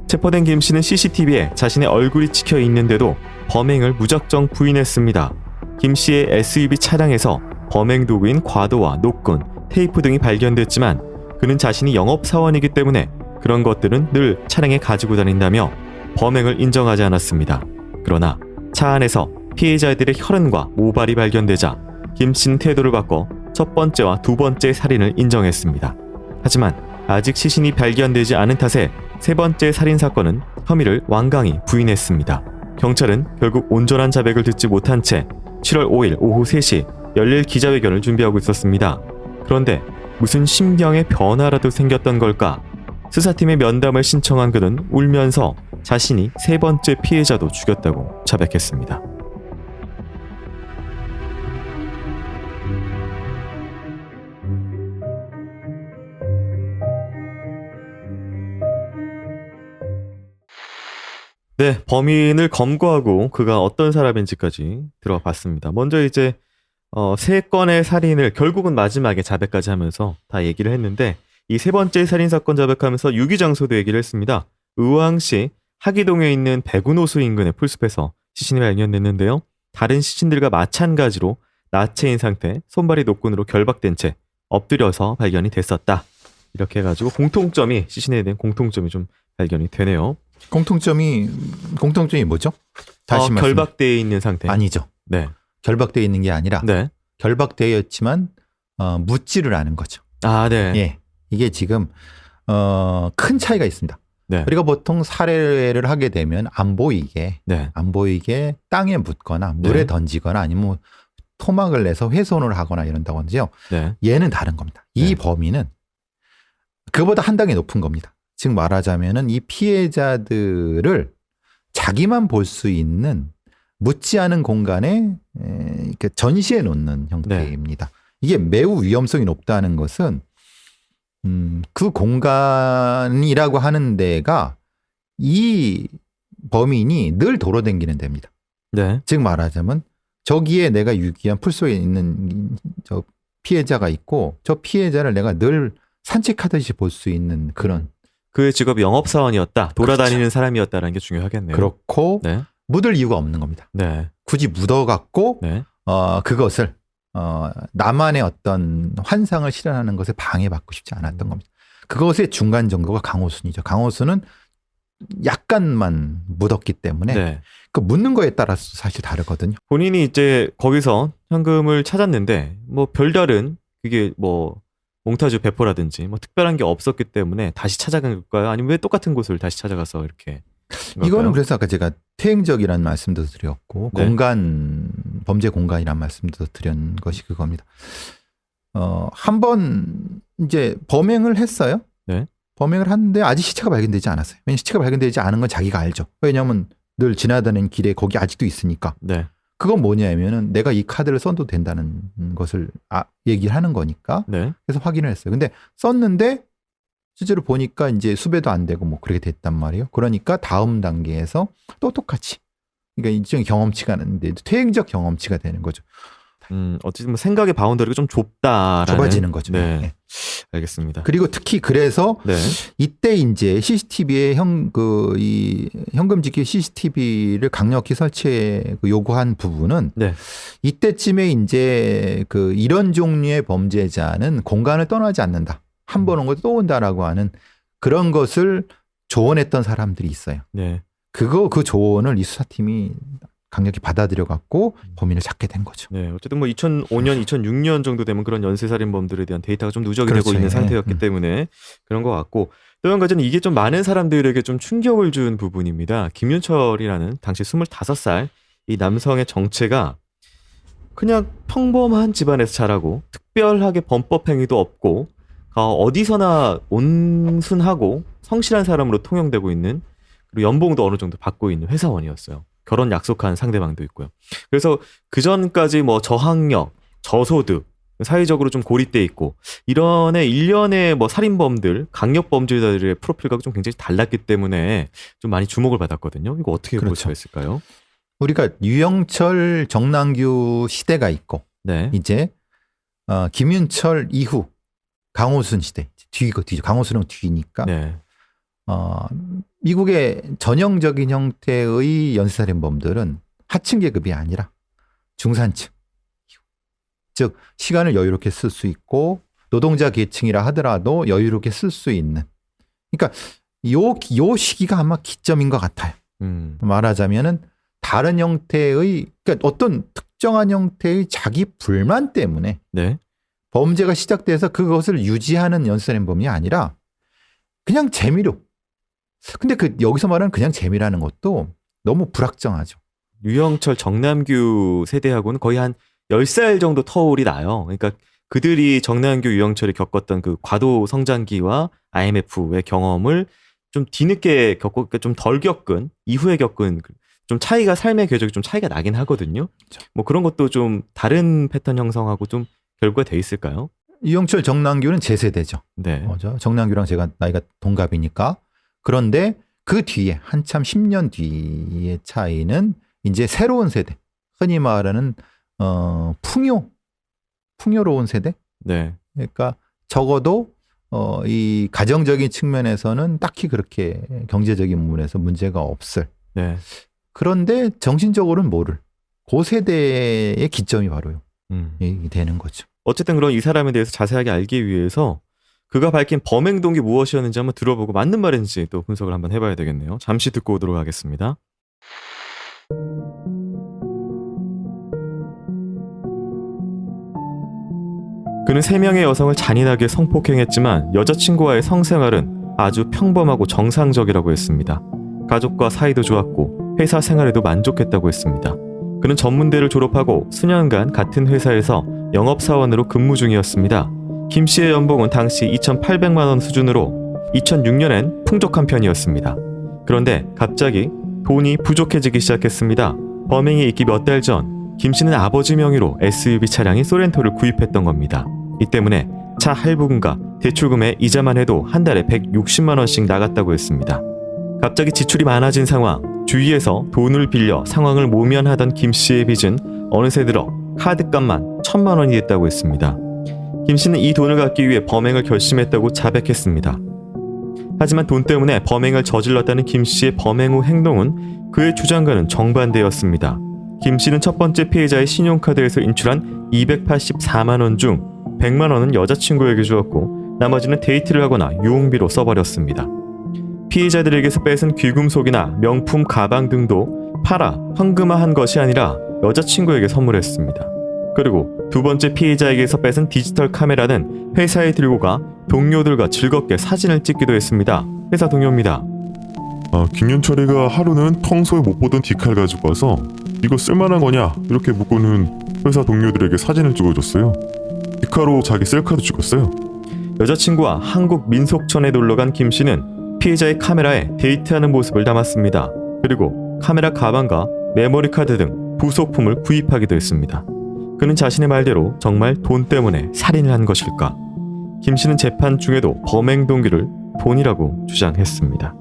[SPEAKER 2] 체포된 김 씨는 CCTV에 자신의 얼굴이 찍혀 있는데도 범행을 무작정 부인했습니다. 김 씨의 SUV 차량에서 범행 도구인 과도와 노끈, 테이프 등이 발견됐지만 그는 자신이 영업사원이기 때문에 그런 것들은 늘 차량에 가지고 다닌다며 범행을 인정하지 않았습니다. 그러나 차 안에서 피해자들의 혈흔과 모발이 발견되자 김 씨는 태도를 바꿔 첫 번째와 두 번째 살인을 인정했습니다. 하지만 아직 시신이 발견되지 않은 탓에 세 번째 살인 사건은 혐의를 완강히 부인했습니다. 경찰은 결국 온전한 자백을 듣지 못한 채 7월 5일 오후 3시 열릴 기자회견을 준비하고 있었습니다. 그런데 무슨 심경의 변화라도 생겼던 걸까? 수사팀의 면담을 신청한 그는 울면서 자신이 세 번째 피해자도 죽였다고 자백했습니다. 네, 범인을 검거하고 그가 어떤 사람인지까지 들어가 봤습니다. 먼저 이제 세 건의 살인을 결국은 마지막에 자백까지 하면서 다 얘기를 했는데 이 세 번째 살인 사건 자백하면서 유기 장소도 얘기를 했습니다. 의왕시 하기동에 있는 백운호수 인근의 풀숲에서 시신이 발견됐는데요. 다른 시신들과 마찬가지로 나체인 상태, 손발이 노끈으로 결박된 채 엎드려서 발견이 됐었다. 이렇게 해가지고 시신에 대한 공통점이 좀 발견이 되네요.
[SPEAKER 1] 공통점이 뭐죠? 다시 말씀.
[SPEAKER 2] 결박되어 있는 상태.
[SPEAKER 1] 아니죠.
[SPEAKER 2] 네.
[SPEAKER 1] 결박되어 있는 게 아니라
[SPEAKER 2] 네.
[SPEAKER 1] 결박되어 있지만 묻지를 않은 거죠.
[SPEAKER 2] 아, 네.
[SPEAKER 1] 예, 이게 지금 큰 차이가 있습니다.
[SPEAKER 2] 네.
[SPEAKER 1] 우리가 보통 살해를 하게 되면 안 보이게 땅에 묻거나 물에
[SPEAKER 2] 네.
[SPEAKER 1] 던지거나 아니면 뭐 토막을 내서 훼손을 하거나 이런다고 하는데요.
[SPEAKER 2] 네.
[SPEAKER 1] 얘는 다른 겁니다. 이
[SPEAKER 2] 네.
[SPEAKER 1] 범인은 그보다 한 단계 높은 겁니다. 즉 말하자면은 이 피해자들을 자기만 볼 수 있는 묻지 않은 공간에 이렇게 전시해 놓는 형태입니다. 이게 매우 위험성이 높다는 것은 그 공간이라고 하는 데가 이 범인이 늘 돌아다니는 데입니다.
[SPEAKER 2] 네.
[SPEAKER 1] 즉 말하자면 저기에 내가 유기한 풀속에 있는 저 피해자가 있고 저 피해자를 내가 늘 산책하듯이 볼 수 있는 그런
[SPEAKER 2] 그의 직업이 영업사원이었다. 돌아다니는 사람이었다는 게 중요하겠네요.
[SPEAKER 1] 그렇고
[SPEAKER 2] 네.
[SPEAKER 1] 묻을 이유가 없는 겁니다.
[SPEAKER 2] 네.
[SPEAKER 1] 굳이 묻어갖고
[SPEAKER 2] 네.
[SPEAKER 1] 그것을 나만의 어떤 환상을 실현하는 것에 방해받고 싶지 않았던 겁니다. 그것의 중간 정도가 강호순이죠. 강호순은 약간만 묻었기 때문에
[SPEAKER 2] 네.
[SPEAKER 1] 그 묻는 거에 따라서 사실 다르거든요.
[SPEAKER 2] 본인이 이제 거기서 현금을 찾았는데 뭐 별다른 그게 뭐 몽타주 배포라든지 뭐 특별한 게 없었기 때문에 다시 찾아간 걸까요? 아니면 왜 똑같은 곳을 다시 찾아가서 이렇게 한
[SPEAKER 1] 이거는
[SPEAKER 2] 걸까요?
[SPEAKER 1] 그래서 아까 제가 퇴행적이라는 말씀도 드렸고
[SPEAKER 2] 네.
[SPEAKER 1] 범죄 공간이라는 말씀도 드린 것이 그겁니다. 한 번 이제 범행을 했어요.
[SPEAKER 2] 네.
[SPEAKER 1] 범행을 하는데 아직 시체가 발견되지 않았어요. 왜냐하면 시체가 발견되지 않은 건 자기가 알죠. 왜냐하면 늘 지나다니는 길에 거기 아직도 있으니까.
[SPEAKER 2] 네.
[SPEAKER 1] 그건 뭐냐면은 내가 이 카드를 써도 된다는 것을 얘기를 하는 거니까.
[SPEAKER 2] 네.
[SPEAKER 1] 그래서 확인을 했어요. 근데 썼는데 실제로 보니까 이제 수배도 안 되고 뭐 그렇게 됐단 말이에요. 그러니까 다음 단계에서 또 똑같이. 그러니까 일종의 경험치가 나는데 퇴행적 경험치가 되는 거죠. 같아요.
[SPEAKER 2] 어쨌든 뭐 생각의 바운더리가 좀 좁다라는.
[SPEAKER 1] 좁아지는 거죠.
[SPEAKER 2] 네.
[SPEAKER 1] 네.
[SPEAKER 2] 알겠습니다.
[SPEAKER 1] 그리고 특히 그래서
[SPEAKER 2] 네.
[SPEAKER 1] 이때 이제 CCTV에 이 현금 지키 CCTV를 강력히 설치해 요구한 부분은
[SPEAKER 2] 네.
[SPEAKER 1] 이때쯤에 이제 이런 종류의 범죄자는 공간을 떠나지 않는다. 한 번 온 것도 또 온다라고 하는 그런 것을 조언했던 사람들이 있어요.
[SPEAKER 2] 네.
[SPEAKER 1] 그 조언을 이 수사팀이 강력히 받아들여 갖고 범인을 잡게 된 거죠.
[SPEAKER 2] 네. 어쨌든 뭐 2005년, 2006년 정도 되면 그런 연쇄살인범들에 대한 데이터가 좀 누적이
[SPEAKER 1] 그렇죠.
[SPEAKER 2] 되고 있는
[SPEAKER 1] 예.
[SPEAKER 2] 상태였기 때문에 그런 것 같고, 또 한 가지는 이게 좀 많은 사람들에게 좀 충격을 준 부분입니다. 김윤철이라는 당시 25살 이 남성의 정체가 그냥 평범한 집안에서 자라고 특별하게 범법 행위도 없고 어디서나 온순하고 성실한 사람으로 통용되고 있는, 그리고 연봉도 어느 정도 받고 있는 회사원이었어요. 결혼 약속한 상대방도 있고요. 그래서 그 전까지 뭐 저학력, 저소득, 사회적으로 좀 고립돼 있고 이런 일련의 뭐 살인범들, 강력범죄자들의 프로필과 좀 굉장히 달랐기 때문에 좀 많이 주목을 받았거든요. 이거 어떻게 볼
[SPEAKER 1] 그렇죠.
[SPEAKER 2] 수가 있을까요?
[SPEAKER 1] 우리가 유영철, 정남규 시대가 있고
[SPEAKER 2] 네.
[SPEAKER 1] 이제 김윤철 이후 강호순 시대 뒤고 뒤죠. 강호순은 뒤니까
[SPEAKER 2] 네.
[SPEAKER 1] 미국의 전형적인 형태의 연쇄살인범들은 하층 계급이 아니라 중산층, 즉 시간을 여유롭게 쓸 수 있고 노동자 계층이라 하더라도 여유롭게 쓸 수 있는, 그러니까 요 시기가 아마 기점인 것 같아요. 말하자면은 다른 형태의, 그러니까 어떤 특정한 형태의 자기 불만 때문에
[SPEAKER 2] 네.
[SPEAKER 1] 범죄가 시작돼서 그것을 유지하는 연쇄살인범이 아니라 그냥 재미로. 근데 여기서 말하는 그냥 재미라는 것도 너무 불확정하죠.
[SPEAKER 2] 유영철, 정남규 세대하고는 거의 한 10살 정도 터울이 나요. 그러니까 그들이 정남규, 유영철이 겪었던 그 과도 성장기와 IMF의 경험을 좀 뒤늦게 겪고, 그러니까 좀 덜 겪은, 이후에 겪은 좀 차이가, 삶의 궤적이 좀 차이가 나긴 하거든요. 뭐 그런 것도 좀 다른 패턴 형성하고 좀 결과가 돼 있을까요?
[SPEAKER 1] 유영철, 정남규는 제 세대죠.
[SPEAKER 2] 네.
[SPEAKER 1] 정남규랑 제가 나이가 동갑이니까. 그런데 그 뒤에 한참 10년 뒤의 차이는 이제 새로운 세대, 흔히 말하는 풍요로운 세대.
[SPEAKER 2] 네.
[SPEAKER 1] 그러니까 적어도 이 가정적인 측면에서는 딱히 그렇게 경제적인 부분에서 문제가 없을.
[SPEAKER 2] 네.
[SPEAKER 1] 그런데 정신적으로는 모를. 그 세대의 기점이 바로 이 되는 거죠.
[SPEAKER 2] 어쨌든 그런 이 사람에 대해서 자세하게 알기 위해서 그가 밝힌 범행 동기 무엇이었는지 한번 들어보고 맞는 말인지 또 분석을 한번 해봐야 되겠네요. 잠시 듣고 오도록 하겠습니다. 그는 3명의 여성을 잔인하게 성폭행했지만 여자친구와의 성생활은 아주 평범하고 정상적이라고 했습니다. 가족과 사이도 좋았고 회사 생활에도 만족했다고 했습니다. 그는 전문대를 졸업하고 수년간 같은 회사에서 영업사원으로 근무 중이었습니다. 김 씨의 연봉은 당시 2,800만 원 수준으로 2006년엔 풍족한 편이었습니다. 그런데 갑자기 돈이 부족해지기 시작했습니다. 범행이 있기 몇 달 전, 김 씨는 아버지 명의로 SUV 차량인 소렌토를 구입했던 겁니다. 이 때문에 차 할부금과 대출금에 이자만 해도 한 달에 160만 원씩 나갔다고 했습니다. 갑자기 지출이 많아진 상황, 주위에서 돈을 빌려 상황을 모면하던 김 씨의 빚은 어느새 들어 카드값만 1,000만 원이 됐다고 했습니다. 김 씨는 이 돈을 갚기 위해 범행을 결심했다고 자백했습니다. 하지만 돈 때문에 범행을 저질렀다는 김 씨의 범행 후 행동은 그의 주장과는 정반대였습니다. 김 씨는 첫 번째 피해자의 신용카드에서 인출한 284만 원 중 100만 원은 여자친구에게 주었고 나머지는 데이트를 하거나 유흥비로 써버렸습니다. 피해자들에게서 뺏은 귀금속이나 명품 가방 등도 팔아 현금화한 것이 아니라 여자친구에게 선물했습니다. 그리고 두 번째 피해자에게서 뺏은 디지털 카메라는 회사에 들고 가 동료들과 즐겁게 사진을 찍기도 했습니다. 회사 동료입니다.
[SPEAKER 4] 김윤철이가 하루는 평소에 못 보던 디칼 가지고 와서 이거 쓸만한 거냐 이렇게 묻고는 회사 동료들에게 사진을 찍어줬어요. 디칼로 자기 셀카도 찍었어요.
[SPEAKER 2] 여자친구와 한국 민속촌에 놀러간 김 씨는 피해자의 카메라에 데이트하는 모습을 담았습니다. 그리고 카메라 가방과 메모리 카드 등 부속품을 구입하기도 했습니다. 그는 자신의 말대로 정말 돈 때문에 살인을 한 것일까? 김 씨는 재판 중에도 범행 동기를 돈이라고 주장했습니다.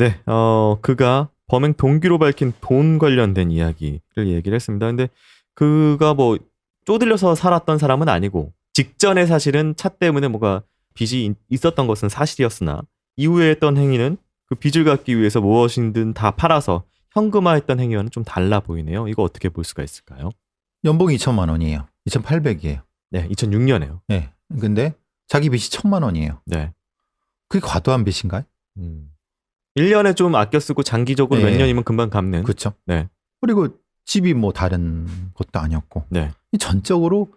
[SPEAKER 2] 네, 그가 범행 동기로 밝힌 돈 관련된 이야기를 얘기를 했습니다. 근데 그가 뭐 쪼들려서 살았던 사람은 아니고 직전에 사실은 차 때문에 뭔가 빚이 있었던 것은 사실이었으나 이후에 했던 행위는 그 빚을 갚기 위해서 무엇이든 다 팔아서 현금화했던 행위와는 좀 달라 보이네요. 이거 어떻게 볼 수가 있을까요?
[SPEAKER 1] 연봉이 2천만 원이에요. 2,800이에요.
[SPEAKER 2] 네, 2006년에요.
[SPEAKER 1] 네. 근데 자기 빚이 1,000만 원이에요.
[SPEAKER 2] 네.
[SPEAKER 1] 그게 과도한 빚인가요?
[SPEAKER 2] 1년에 좀 아껴 쓰고 장기적으로
[SPEAKER 1] 네.
[SPEAKER 2] 몇 년이면 금방 갚는.
[SPEAKER 1] 그렇죠.
[SPEAKER 2] 네.
[SPEAKER 1] 그리고 집이 뭐 다른 것도 아니었고
[SPEAKER 2] 네.
[SPEAKER 1] 이 전형적으로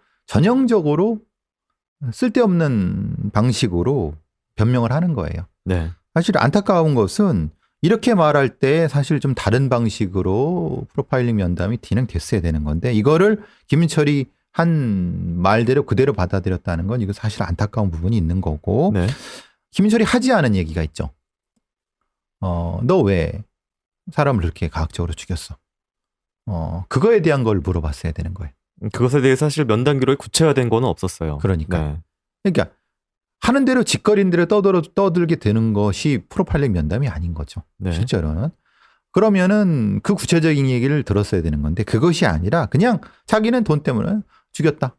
[SPEAKER 1] 쓸데없는 방식으로 변명을 하는 거예요.
[SPEAKER 2] 네.
[SPEAKER 1] 사실 안타까운 것은 이렇게 말할 때 사실 좀 다른 방식으로 프로파일링 면담이 진행됐어야 되는 건데 이거를 김인철이 한 말대로 그대로 받아들였다는 건 이거 사실 안타까운 부분이 있는 거고
[SPEAKER 2] 네.
[SPEAKER 1] 김인철이 하지 않은 얘기가 있죠. 너 왜 사람을 그렇게 가학적으로 죽였어? 그거에 대한 걸 물어봤어야 되는 거예요.
[SPEAKER 2] 그것에 대해 사실 면담 기록이 구체화된 거는 없었어요.
[SPEAKER 1] 그러니까.
[SPEAKER 2] 네.
[SPEAKER 1] 그러니까 하는 대로 짓거리는 대로 떠들게 되는 것이 프로파일링 면담이 아닌 거죠.
[SPEAKER 2] 네.
[SPEAKER 1] 실제로는. 그러면은 그 구체적인 얘기를 들었어야 되는 건데 그것이 아니라 그냥 자기는 돈 때문에 죽였다.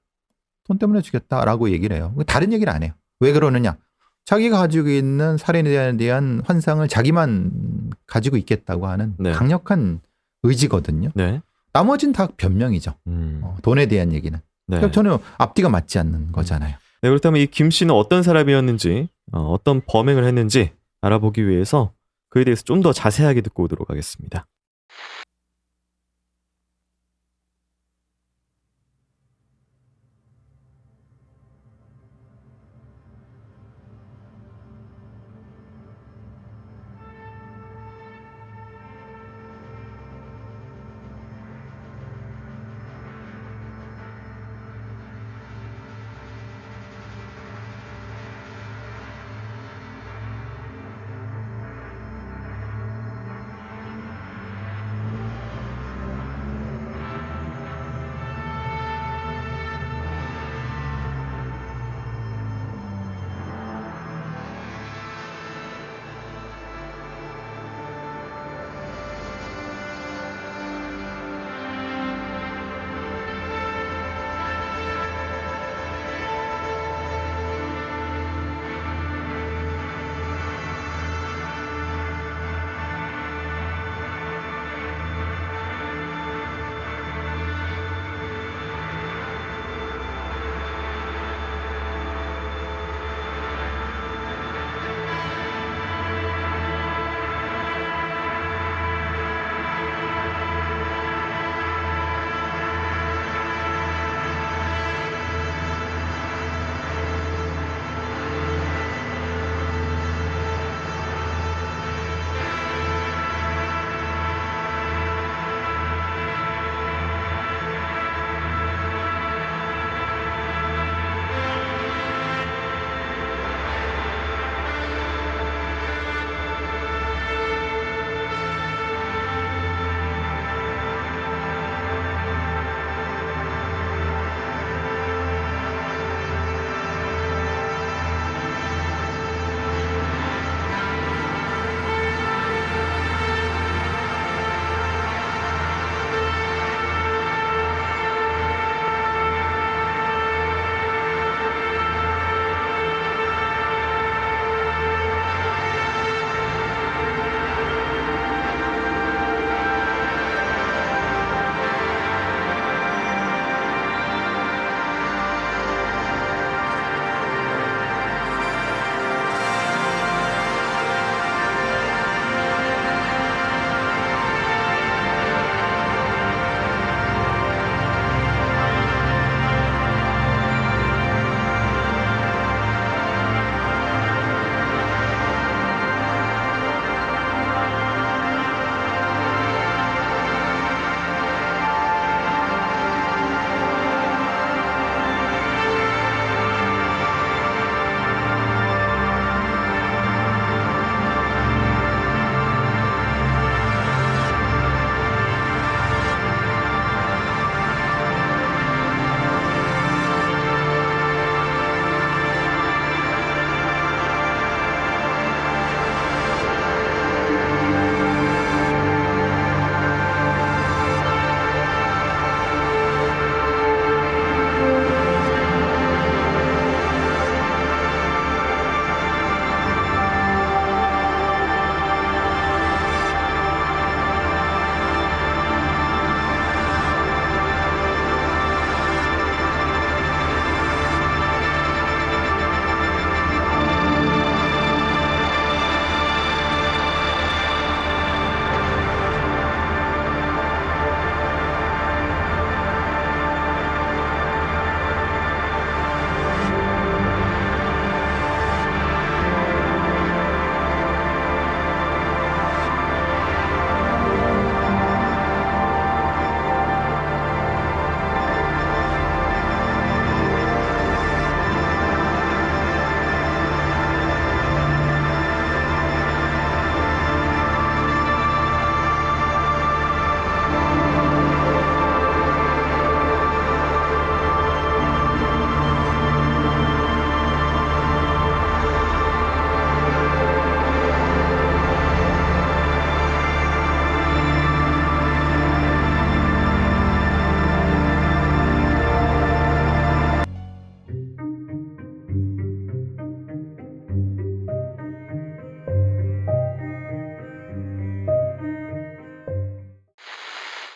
[SPEAKER 1] 돈 때문에 죽였다라고 얘기를 해요. 다른 얘기를 안 해요. 왜 그러느냐? 자기가 가지고 있는 살인에 대한 환상을 자기만 가지고 있겠다고 하는
[SPEAKER 2] 네.
[SPEAKER 1] 강력한 의지거든요.
[SPEAKER 2] 네.
[SPEAKER 1] 나머지는 다 변명이죠. 돈에 대한 얘기는.
[SPEAKER 2] 네.
[SPEAKER 1] 그럼 저는 앞뒤가 맞지 않는 거잖아요.
[SPEAKER 2] 네, 그렇다면 이 김 씨는 어떤 사람이었는지, 어떤 범행을 했는지 알아보기 위해서 그에 대해서 좀 더 자세하게 듣고 오도록 하겠습니다.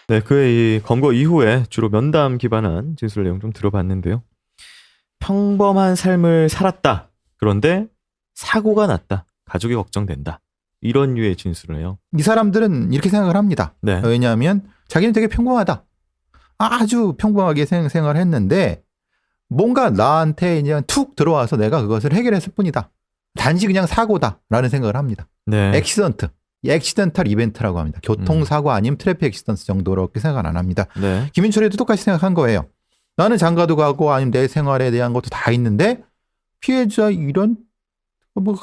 [SPEAKER 2] 네, 그의 이 검거 이후에 주로 면담 기반한 진술 내용 좀 들어봤는데요. 평범한 삶을 살았다. 그런데 사고가 났다. 가족이 걱정된다. 이런 류의 진술을 해요.
[SPEAKER 1] 이 사람들은 이렇게 생각을 합니다.
[SPEAKER 2] 네.
[SPEAKER 1] 왜냐하면 자기는 되게 평범하다. 아주 평범하게 생활을 했는데 뭔가 나한테 이제 툭 들어와서 내가 그것을 해결했을 뿐이다. 단지 그냥 사고다라는 생각을 합니다.
[SPEAKER 2] 네.
[SPEAKER 1] 액시던탈 이벤트라고 합니다. 교통사고 아니면 트래픽 액시던트 정도로밖에 생각 안 합니다.
[SPEAKER 2] 네.
[SPEAKER 1] 김인철이도 똑같이 생각한 거예요. 나는 장가도 가고 아니면 내 생활에 대한 것도 다 있는데 피해자 이런 뭐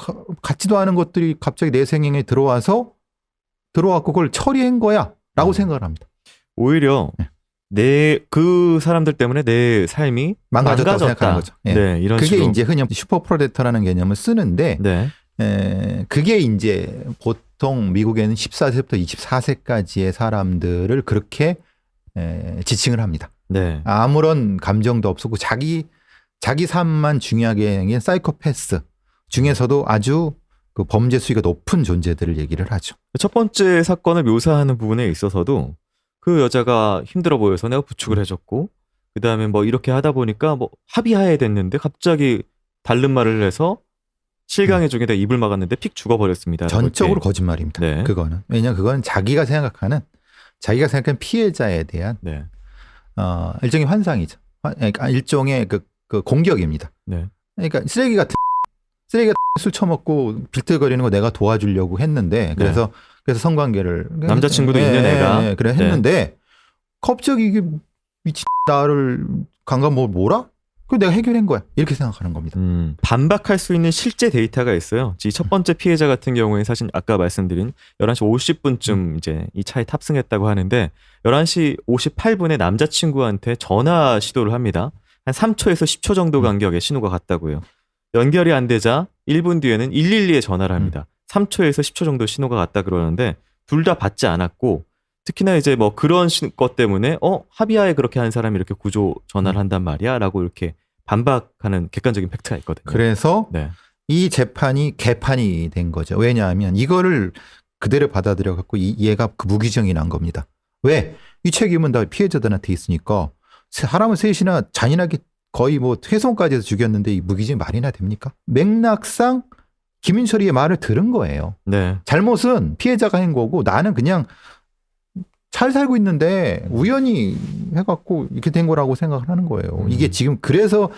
[SPEAKER 1] 같지도 않은 것들이 갑자기 내 생명에 들어왔고 그걸 처리한 거야 라고 생각을 합니다.
[SPEAKER 2] 오히려 그 사람들 때문에 내 삶이
[SPEAKER 1] 망가졌다고 생각하는 거죠. 예.
[SPEAKER 2] 네, 이런
[SPEAKER 1] 그게
[SPEAKER 2] 식으로.
[SPEAKER 1] 이제 흔히 슈퍼 프로데터라는 개념을 쓰는데
[SPEAKER 2] 네.
[SPEAKER 1] 그게 이제 보통 미국에는 14세부터 24세까지의 사람들을 그렇게 지칭을 합니다.
[SPEAKER 2] 네.
[SPEAKER 1] 아무런 감정도 없었고 자기 삶만 중요하게 여긴 사이코패스 중에서도 아주 그 범죄 수위가 높은 존재들을 얘기를 하죠.
[SPEAKER 2] 첫 번째 사건을 묘사하는 부분에 있어서도 그 여자가 힘들어 보여서 내가 부축을 해줬고 그 다음에 뭐 이렇게 하다 보니까 뭐 합의하에 됐는데 갑자기 다른 말을 해서 실강의 중에 내가 입을 막았는데 픽 죽어버렸습니다.
[SPEAKER 1] 전적으로 거짓말입니다.
[SPEAKER 2] 네.
[SPEAKER 1] 그거는. 왜냐하면 그건 자기가 생각하는 피해자에 대한
[SPEAKER 2] 네.
[SPEAKER 1] 일종의 환상이죠. 그러니까 일종의 그 공격입니다.
[SPEAKER 2] 네.
[SPEAKER 1] 그러니까 쓰레기가 술 처먹고 빌틀거리는 거 내가 도와주려고 했는데 그래서 성관계를
[SPEAKER 2] 남자친구도 있는 애가
[SPEAKER 1] 그래 했는데 갑자기 이게 미친 나를 강간 뭐라? 그걸 내가 해결한 거야. 이렇게 생각하는 겁니다.
[SPEAKER 2] 반박할 수 있는 실제 데이터가 있어요. 이 첫 번째 피해자 같은 경우에 사실 아까 말씀드린 11시 50분쯤 이제 이 차에 탑승했다고 하는데 11시 58분에 남자친구한테 전화 시도를 합니다. 한 3초에서 10초 정도 간격에 신호가 갔다고요. 연결이 안 되자 1분 뒤에는 112에 전화를 합니다. 3초에서 10초 정도 신호가 갔다 그러는데 둘 다 받지 않았고 특히나 이제 뭐 그런 것 때문에 합의하에 그렇게 한 사람이 이렇게 구조 전화를 한단 말이야 라고 이렇게 반박하는 객관적인 팩트가 있거든요.
[SPEAKER 1] 그래서
[SPEAKER 2] 네.
[SPEAKER 1] 이 재판이 개판이 된 거죠. 왜냐하면 이거를 그대로 받아들여 갖고 얘가 그 무기징역이 난 겁니다. 왜? 이 책임은 다 피해자들한테 있으니까 사람을 셋이나 잔인하게 거의 뭐 훼손까지 해서 죽였는데 이 무기징역 말이나 됩니까? 맥락상 김인철이의 말을 들은 거예요.
[SPEAKER 2] 네.
[SPEAKER 1] 잘못은 피해자가 한 거고 나는 그냥 잘 살고 있는데 우연히 해갖고 이렇게 된 거라고 생각을 하는 거예요. 이게 지금 그래서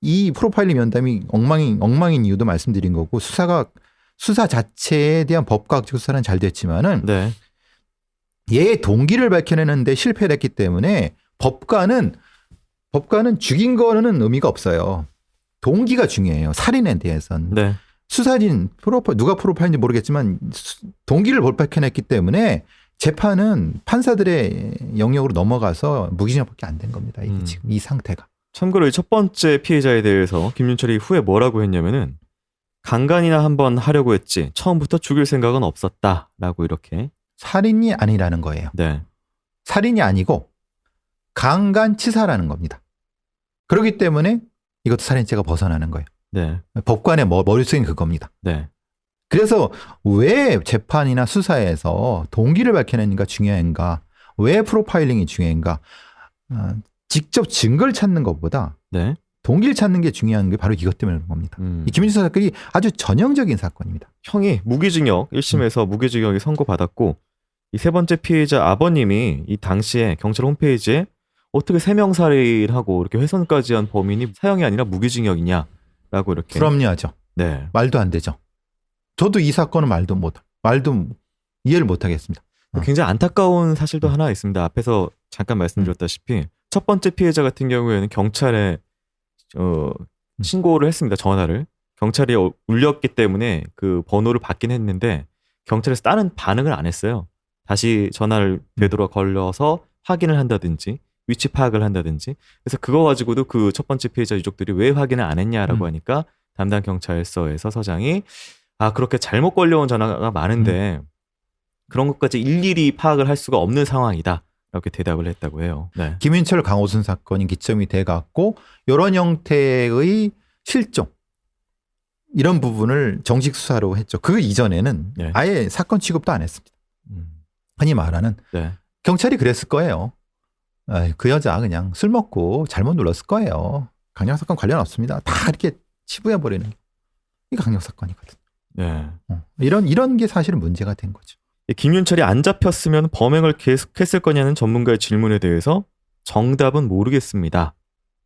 [SPEAKER 1] 이 프로파일링 면담이 엉망인 이유도 말씀드린 거고 수사 자체에 대한 법과학적 수사는 잘 됐지만은
[SPEAKER 2] 네.
[SPEAKER 1] 얘의 동기를 밝혀내는데 실패를 했기 때문에 법관은 죽인 거는 의미가 없어요. 동기가 중요해요. 살인에 대해서는.
[SPEAKER 2] 네.
[SPEAKER 1] 수사진 누가 프로파일인지 모르겠지만 동기를 못 밝혀냈기 때문에 재판은 판사들의 영역으로 넘어가서 무기징역밖에 안 된 겁니다. 이게 지금 이 상태가.
[SPEAKER 2] 참고로 이 첫 번째 피해자에 대해서 김윤철이 후에 뭐라고 했냐면은 강간이나 한번 하려고 했지 처음부터 죽일 생각은 없었다라고 이렇게.
[SPEAKER 1] 살인이 아니라는 거예요.
[SPEAKER 2] 네.
[SPEAKER 1] 살인이 아니고 강간치사라는 겁니다. 그렇기 때문에 이것도 살인죄가 벗어나는 거예요.
[SPEAKER 2] 네.
[SPEAKER 1] 법관의 머릿속엔 그겁니다.
[SPEAKER 2] 네.
[SPEAKER 1] 그래서 왜 재판이나 수사에서 동기를 밝혀내는가 중요한가? 왜 프로파일링이 중요한가? 직접 증거를 찾는 것보다
[SPEAKER 2] 네.
[SPEAKER 1] 동기를 찾는 게 중요한 게 바로 이것 때문에 그런 겁니다. 이 김인철 사건이 아주 전형적인 사건입니다.
[SPEAKER 2] 형이 무기징역 1심에서 무기징역이 선고받았고 이 세 번째 피해자 아버님이 이 당시에 경찰 홈페이지에 어떻게 3명 살해를 하고 이렇게 훼손까지 한 범인이 사형이 아니라 무기징역이냐라고 이렇게.
[SPEAKER 1] 불합리하죠.
[SPEAKER 2] 네.
[SPEAKER 1] 말도 안 되죠. 저도 이 사건은 말도 이해를 못 하겠습니다.
[SPEAKER 2] 굉장히 안타까운 사실도 하나 있습니다. 앞에서 잠깐 말씀드렸다시피 첫 번째 피해자 같은 경우에는 경찰에 신고를 했습니다. 전화를. 경찰이 울렸기 때문에 그 번호를 받긴 했는데 경찰에서 다른 반응을 안 했어요. 다시 전화를 되돌아 걸려서 확인을 한다든지 위치 파악을 한다든지. 그래서 그거 가지고도 그 첫 번째 피해자 유족들이 왜 확인을 안 했냐라고 하니까 담당 경찰서에서 서장이 그렇게 잘못 걸려온 전화가 많은데 그런 것까지 일일이 파악을 할 수가 없는 상황이다. 이렇게 대답을 했다고 해요. 네.
[SPEAKER 1] 김인철 강호순 사건이 기점이 돼갖고 이런 형태의 실종 이런 부분을 정식 수사로 했죠. 그 이전에는
[SPEAKER 2] 네.
[SPEAKER 1] 아예 사건 취급도 안 했습니다. 흔히 말하는
[SPEAKER 2] 네.
[SPEAKER 1] 경찰이 그랬을 거예요. 그 여자 그냥 술 먹고 잘못 눌렀을 거예요. 강력 사건 관련 없습니다. 다 이렇게 치부해 버리는 이 강력 사건이거든.
[SPEAKER 2] 네.
[SPEAKER 1] 이런 게 사실은 문제가 된 거죠.
[SPEAKER 2] 김윤철이 안 잡혔으면 범행을 계속했을 거냐는 전문가의 질문에 대해서 정답은 모르겠습니다.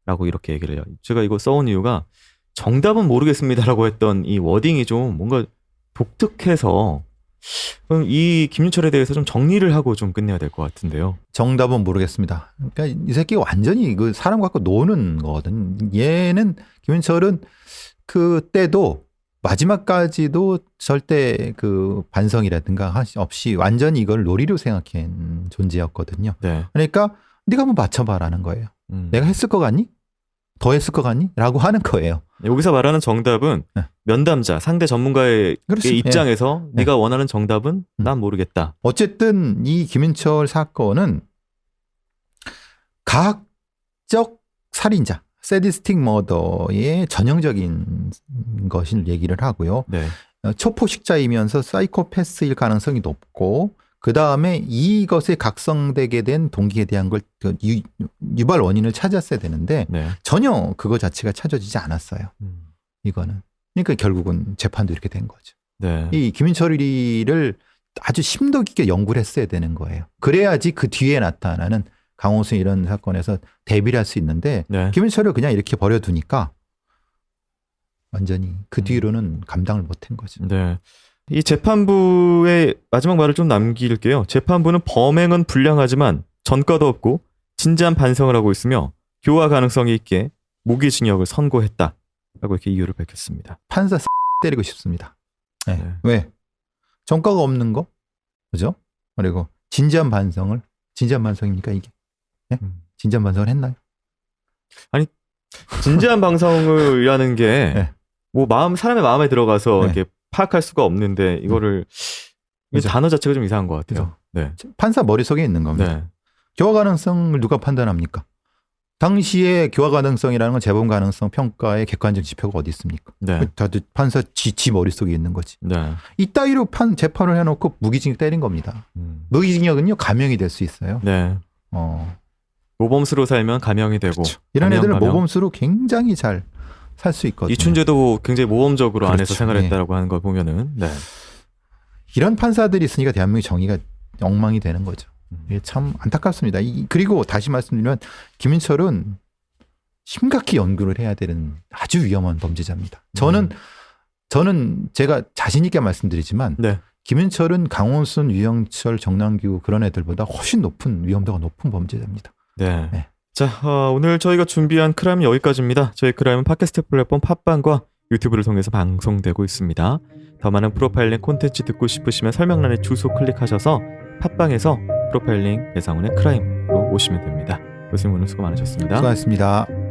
[SPEAKER 2] 라고 이렇게 얘기를 해요. 제가 이거 써온 이유가 정답은 모르겠습니다라고 했던 이 워딩이 좀 뭔가 독특해서 이 김윤철에 대해서 좀 정리를 하고 좀 끝내야 될 것 같은데요.
[SPEAKER 1] 정답은 모르겠습니다. 그러니까 이 새끼가 완전히 그 사람 갖고 노는 거거든. 얘는 김윤철은 그때도 마지막까지도 절대 그 반성이라든가 없이 완전히 이걸 놀이로 생각한 존재였거든요.
[SPEAKER 2] 네.
[SPEAKER 1] 그러니까 네가 한번 맞춰봐라는 거예요. 내가 했을 것 같니? 더 했을 것 같니? 라고 하는 거예요.
[SPEAKER 2] 여기서 말하는 정답은
[SPEAKER 1] 네.
[SPEAKER 2] 면담자, 상대 전문가의
[SPEAKER 1] 그렇죠.
[SPEAKER 2] 입장에서
[SPEAKER 1] 네.
[SPEAKER 2] 네가 원하는 정답은 난 모르겠다.
[SPEAKER 1] 어쨌든 이 김윤철 사건은 가학적 살인자, 세디스틱 머더의 전형적인 것을 얘기를 하고요.
[SPEAKER 2] 네.
[SPEAKER 1] 초포식자이면서 사이코패스일 가능성이 높고 그 다음에 이것에 각성되게 된 동기에 대한 걸 유발 원인을 찾았어야 되는데
[SPEAKER 2] 네.
[SPEAKER 1] 전혀 그거 자체가 찾아지지 않았어요. 이거는. 그러니까 결국은 재판도 이렇게 된 거죠.
[SPEAKER 2] 네.
[SPEAKER 1] 이 김윤철이를 아주 심도 깊게 연구를 했어야 되는 거예요. 그래야지 그 뒤에 나타나는 강호순 이런 사건에서 대비를 할 수 있는데
[SPEAKER 2] 네.
[SPEAKER 1] 김윤철을 그냥 이렇게 버려두니까 완전히 그 뒤로는 감당을 못한 거죠.
[SPEAKER 2] 네. 이 재판부의 마지막 말을 좀 남길게요. 재판부는 범행은 불량하지만 전과도 없고 진지한 반성을 하고 있으며 교화 가능성이 있게 무기징역을 선고했다. 라고 이렇게 이유를 밝혔습니다.
[SPEAKER 1] 판사 때리고 싶습니다. 네.
[SPEAKER 2] 네.
[SPEAKER 1] 왜? 전과가 없는 거? 그죠? 그리고 진지한 반성입니까 이게? 네? 진지한 반성을 했나요?
[SPEAKER 2] 진지한 반성을이라는 게
[SPEAKER 1] 네.
[SPEAKER 2] 뭐 사람의 마음에 들어가서
[SPEAKER 1] 네.
[SPEAKER 2] 이렇게 파악할 수가 없는데 이거를 이
[SPEAKER 1] 그죠.
[SPEAKER 2] 단어 자체가 좀 이상한 것 같아요. 네.
[SPEAKER 1] 판사 머릿속에 있는 겁니다.
[SPEAKER 2] 네.
[SPEAKER 1] 교화 가능성을 누가 판단합니까? 당시에 교화 가능성이라는 건 재범 가능성 평가의 객관적 지표가 어디 있습니까?
[SPEAKER 2] 네.
[SPEAKER 1] 다들 판사 지 머릿속에 있는 거지.
[SPEAKER 2] 네.
[SPEAKER 1] 이따위로 재판을 해놓고 무기징역 때린 겁니다. 무기징역은요 감형이 될 수 있어요.
[SPEAKER 2] 네. 모범수로 살면 감형이 되고
[SPEAKER 1] 이런
[SPEAKER 2] 감형,
[SPEAKER 1] 애들은
[SPEAKER 2] 감형.
[SPEAKER 1] 모범수로 굉장히 잘 살 수 있거든요.
[SPEAKER 2] 이춘재도 굉장히 모범적으로
[SPEAKER 1] 그렇죠.
[SPEAKER 2] 안에서 생활했다라고 하는 걸 보면은 네.
[SPEAKER 1] 이런 판사들이 있으니까 대한민국 정의가 엉망이 되는 거죠. 이게 참 안타깝습니다. 그리고 다시 말씀드리면 김윤철은 심각히 연구를 해야 되는 아주 위험한 범죄자입니다. 저는 제가 자신 있게 말씀드리지만
[SPEAKER 2] 네.
[SPEAKER 1] 김윤철은 강원순, 유영철, 정남규 그런 애들보다 훨씬 위험도가 높은 범죄자입니다.
[SPEAKER 2] 네.
[SPEAKER 1] 네.
[SPEAKER 2] 자, 오늘 저희가 준비한 크라임은 여기까지입니다. 저희 크라임은 팟캐스트 플랫폼 팟빵과 유튜브를 통해서 방송되고 있습니다. 더 많은 프로파일링 콘텐츠 듣고 싶으시면 설명란에 주소 클릭하셔서 팟빵에서 프로파일링 배상훈의 크라임으로 오시면 됩니다. 교수님 오늘 수고 많으셨습니다.
[SPEAKER 1] 수고하셨습니다.